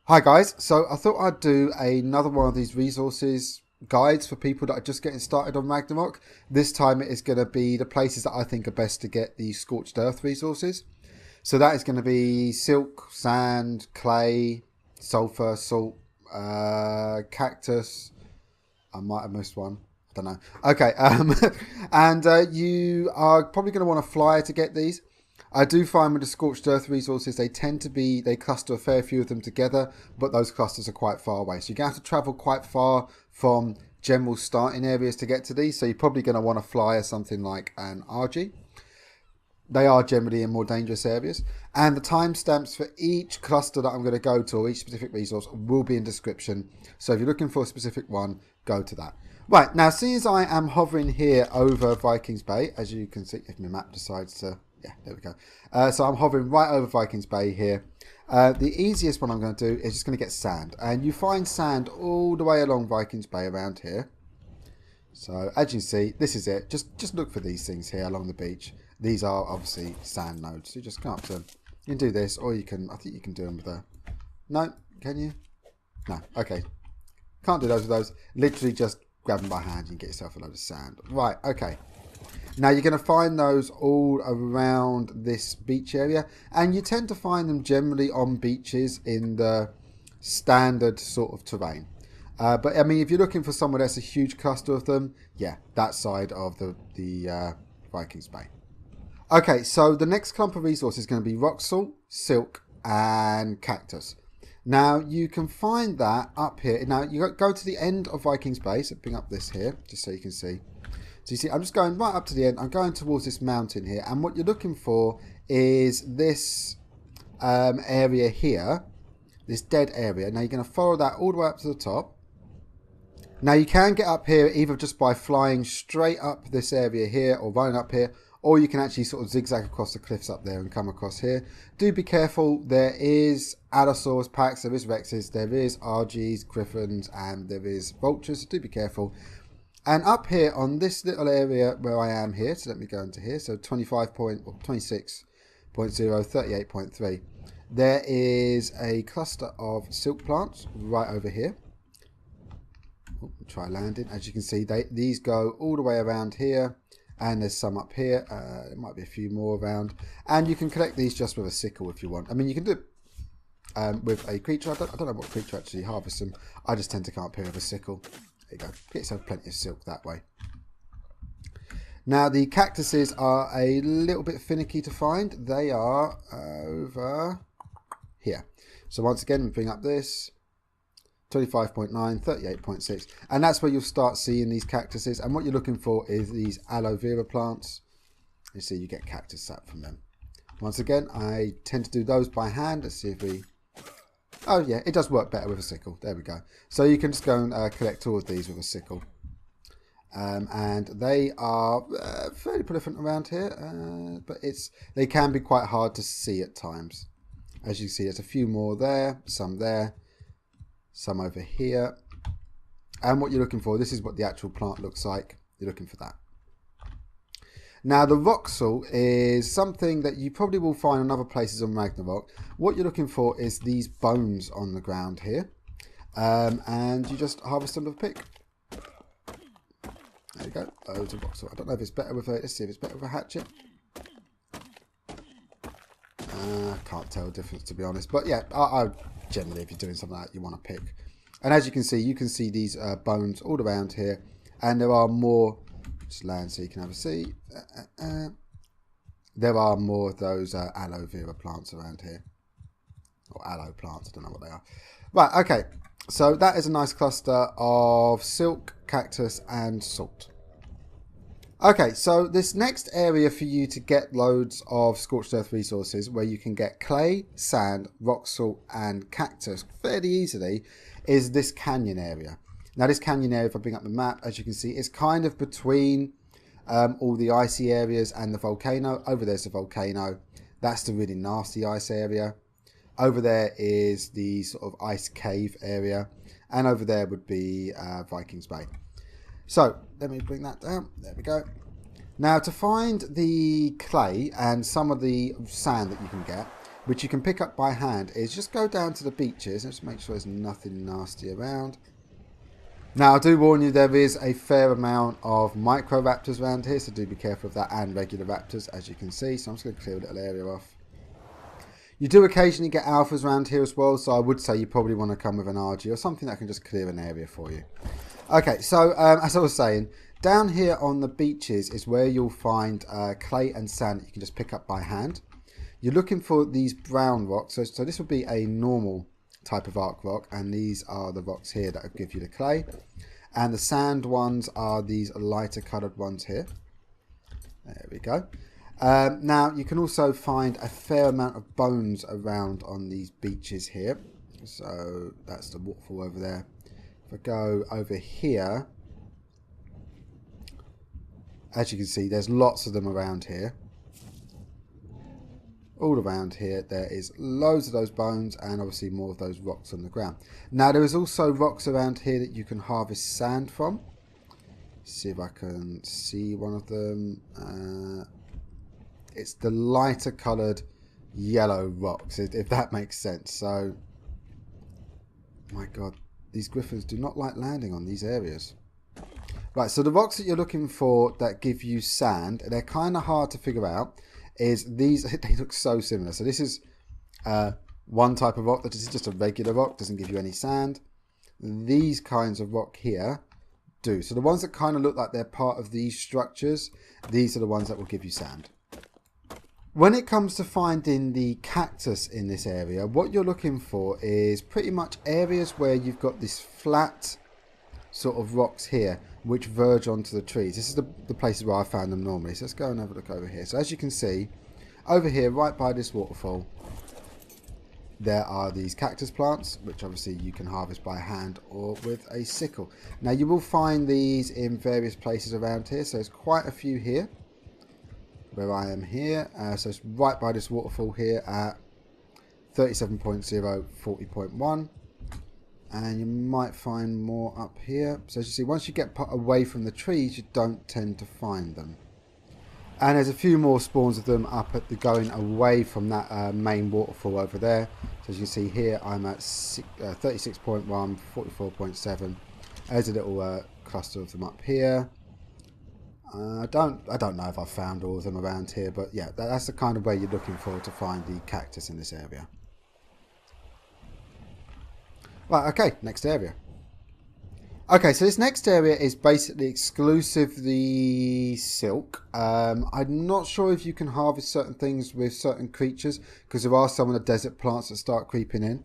Hi guys, so I thought I'd do another one of these resources guides for people that are just getting started on Ragnarok. This time it is going to be the places that I think are best to get the Scorched Earth resources. So that is going to be silk, sand, clay, sulfur, salt, cactus. I might have missed one. I don't know. Okay, and you are probably going to want to fly to get these. I do find with the Scorched Earth resources, they cluster a fair few of them together, but those clusters are quite far away. So you're going to have to travel quite far from general starting areas to get to these. So you're probably going to want to fly as something like an RG. They are generally in more dangerous areas. And the timestamps for each cluster that I'm going to go to, or each specific resource, will be in description. So if you're looking for a specific one, go to that. Right, now since I am hovering here over Vikings Bay, as you can see, if my map decides to... Yeah, there we go. So I'm hovering right over Vikings Bay here. The easiest one I'm going to do is just going to get sand. And you find sand all the way along Vikings Bay around here. So as you can see, this is it. Just look for these things here along the beach. These are obviously sand nodes. So you just come up to them. You can do this, or you can, I think you can do them with a... No, can you? No, okay. Can't do those with those. Literally just grab them by hand and get yourself a load of sand. Right, okay. Now you're going to find those all around this beach area, and you tend to find them generally on beaches in the standard sort of terrain. But I mean, if you're looking for somewhere that's a huge cluster of them, yeah, that side of the Vikings Bay. Okay, so the next clump of resources is going to be rock salt, silk, and cactus. Now you can find that up here. Now you go to the end of Vikings Bay, so bring up this here, just so you can see. So you see, I'm just going right up to the end. I'm going towards this mountain here. And what you're looking for is this area here, this dead area. Now you're going to follow that all the way up to the top. Now you can get up here either just by flying straight up this area here or running up here. Or you can actually sort of zigzag across the cliffs up there and come across here. Do be careful. There is Allosaurus packs, there is Rexes, there is RGs, Griffins, and there is Vultures. So do be careful. And up here on this little area where I am here, so let me go into here, so 26.0, 38.3, there is a cluster of silk plants right over here. Oh, try landing. As you can see, these go all the way around here, and there's some up here. There might be a few more around. And you can collect these just with a sickle if you want. I mean, you can do it with a creature. I don't know what creature actually harvests them. I just tend to come up here with a sickle. There you go. Get yourself plenty of silk that way. Now the cactuses are a little bit finicky to find. They are over here. So once again, we bring up this 25.9, 38.6, and that's where you'll start seeing these cactuses. And what you're looking for is these aloe vera plants. You see, you get cactus sap from them. Once again, I tend to do those by hand. Let's see if we... Oh yeah, it does work better with a sickle. There we go. So you can just go and collect all of these with a sickle. And they are fairly prolific around here, but they can be quite hard to see at times. As you see, there's a few more there, some over here. And what you're looking for, this is what the actual plant looks like. You're looking for that. Now the rock salt is something that you probably will find in other places on Ragnarok. What you're looking for is these bones on the ground here. And you just harvest them with a pick. There you go, loads of rock salt. I don't know if it's better with a, let's see if it's better with a hatchet. I can't tell the difference, to be honest. But yeah, I generally, if you're doing something like that, you want to pick. And as you can see these bones all around here. And there are more... Just land so you can have a see. There are more of those aloe vera plants around here. Or aloe plants, I don't know what they are. Right, okay. So that is a nice cluster of silk, cactus and salt. Okay, so this next area for you to get loads of Scorched Earth resources, where you can get clay, sand, rock salt and cactus fairly easily, is this canyon area. Now this canyon area, if I bring up the map, as you can see, is kind of between all the icy areas and the volcano. Over there's the volcano. That's the really nasty ice area. Over there is the sort of ice cave area. And over there would be Vikings Bay. So let me bring that down. There we go. Now to find the clay and some of the sand that you can get, which you can pick up by hand, is just go down to the beaches and just make sure there's nothing nasty around. Now, I do warn you, there is a fair amount of micro raptors around here, so do be careful of that, and regular raptors, as you can see. So I'm just going to clear a little area off. You do occasionally get alphas around here as well, so I would say you probably want to come with an RG or something that can just clear an area for you. Okay, so as I was saying, down here on the beaches is where you'll find clay and sand that you can just pick up by hand. You're looking for these brown rocks, so this would be a normal type of arc rock, and these are the rocks here that will give you the clay, and the sand ones are these lighter coloured ones here. There we go. Now you can also find a fair amount of bones around on these beaches here, so that's the waterfall over there. If I go over here, as you can see, there's lots of them around here. All around here there is loads of those bones, and obviously more of those rocks on the ground. Now there is also rocks around here that you can harvest sand from. See if I can see one of them. It's the lighter coloured yellow rocks, if that makes sense. So, my god, these griffins do not like landing on these areas. Right, so the rocks that you're looking for that give you sand, they're kind of hard to figure out. Is these, they look so similar. So this is one type of rock that is just a regular rock, doesn't give you any sand. These kinds of rock here do. So the ones that kind of look like they're part of these structures, these are the ones that will give you sand. When it comes to finding the cactus in this area, what you're looking for is pretty much areas where you've got this flat sort of rocks here which verge onto the trees. This is the places where I found them normally. So let's go and have a look over here. So as you can see, over here, right by this waterfall, there are these cactus plants, which obviously you can harvest by hand or with a sickle. Now you will find these in various places around here. So there's quite a few here, where I am here. So it's right by this waterfall here at 37.0, 40.1. And you might find more up here. So as you see, once you get away from the trees, you don't tend to find them. And there's a few more spawns of them up at the going away from that main waterfall over there. So as you can see here, I'm at 36.1, 44.7. There's a little cluster of them up here. I don't know if I've found all of them around here, but yeah, that's the kind of way you're looking for to find the cactus in this area. Right, okay, next area. Okay, so this next area is basically exclusively silk. I'm not sure if you can harvest certain things with certain creatures, because there are some of the desert plants that start creeping in.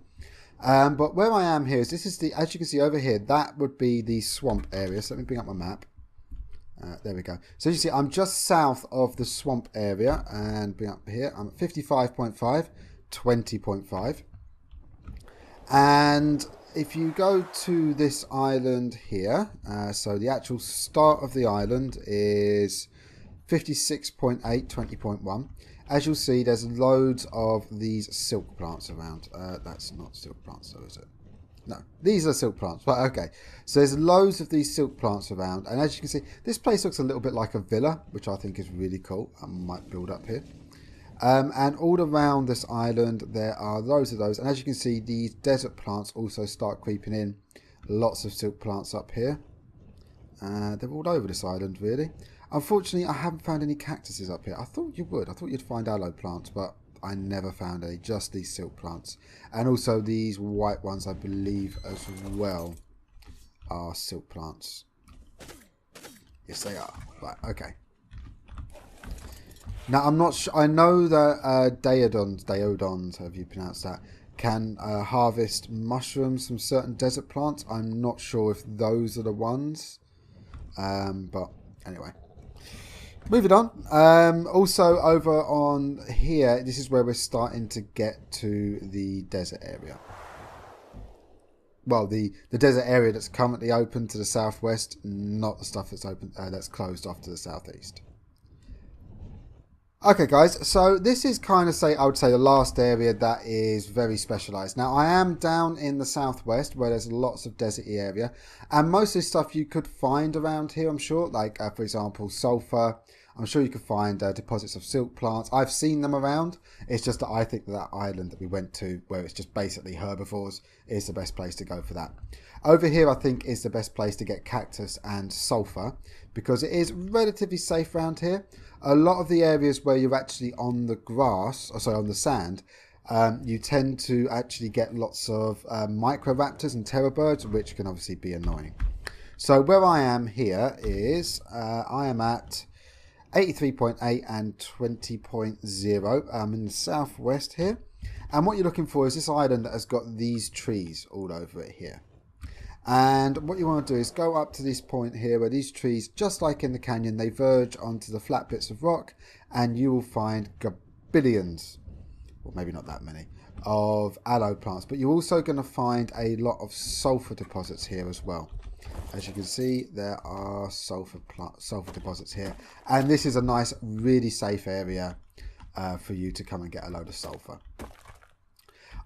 But where I am here is, this is the, as you can see over here, that would be the swamp area. So let me bring up my map. There we go. So as you see, I'm just south of the swamp area, and bring up here, I'm at 55.5, 20.5. And if you go to this island here, so the actual start of the island is 56.8, 20.1. As you'll see, there's loads of these silk plants around. That's not silk plants though, is it? No, these are silk plants. But okay, so there's loads of these silk plants around. And as you can see, this place looks a little bit like a villa, which I think is really cool. I might build up here. And all around this island there are loads of those, and as you can see, these desert plants also start creeping in. Lots of silk plants up here. They're all over this island really. Unfortunately, I haven't found any cactuses up here. I thought you would. I thought you'd find aloe plants, but I never found any, just these silk plants. And also these white ones, I believe as well, are silk plants. Yes, they are. Right, okay. Now, I'm not sure. I know that Daodons, however you pronounce that, can harvest mushrooms from certain desert plants. I'm not sure if those are the ones. But anyway, moving on. Also over on here, this is where we're starting to get to the desert area. Well, the desert area that's currently open to the southwest, not the stuff that's open that's closed off to the southeast. Okay guys, so this is kind of, I would say the last area that is very specialised. Now I am down in the southwest where there's lots of deserty area, and most of the stuff you could find around here, I'm sure, like for example sulfur. I'm sure you could find deposits of silk plants. I've seen them around. It's just that I think that island that we went to, where it's just basically herbivores, is the best place to go for that. Over here, I think, is the best place to get cactus and sulfur, because it is relatively safe around here. A lot of the areas where you're actually on the grass, or sorry, on the sand, you tend to actually get lots of microraptors and terror birds, which can obviously be annoying. So where I am here is, I am at 83.8 and 20.0. I'm in the southwest here. And what you're looking for is this island that has got these trees all over it here. And what you want to do is go up to this point here where these trees, just like in the canyon, they verge onto the flat bits of rock, and you will find billions, or maybe not that many, of aloe plants. But you're also going to find a lot of sulfur deposits here as well. As you can see, there are sulfur deposits here, and this is a nice, really safe area for you to come and get a load of sulfur.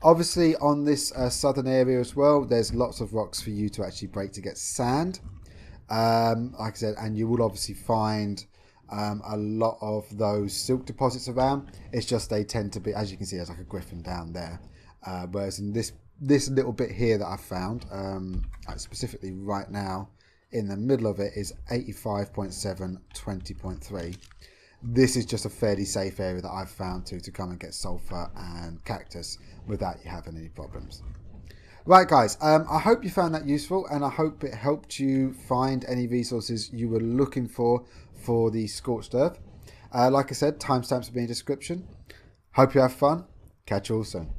Obviously, on this southern area as well, there's lots of rocks for you to actually break to get sand. Like I said, and you will obviously find a lot of those silk deposits around. It's just they tend to be, as you can see, there's like a griffin down there. Whereas in this little bit here that I found, specifically right now, in the middle of it is 85.7, 20.3. This is just a fairly safe area that I've found to come and get sulfur and cactus without you having any problems. Right, guys, I hope you found that useful, and I hope it helped you find any resources you were looking for the Scorched Earth. Like I said, timestamps will be in the description. Hope you have fun. Catch you all soon.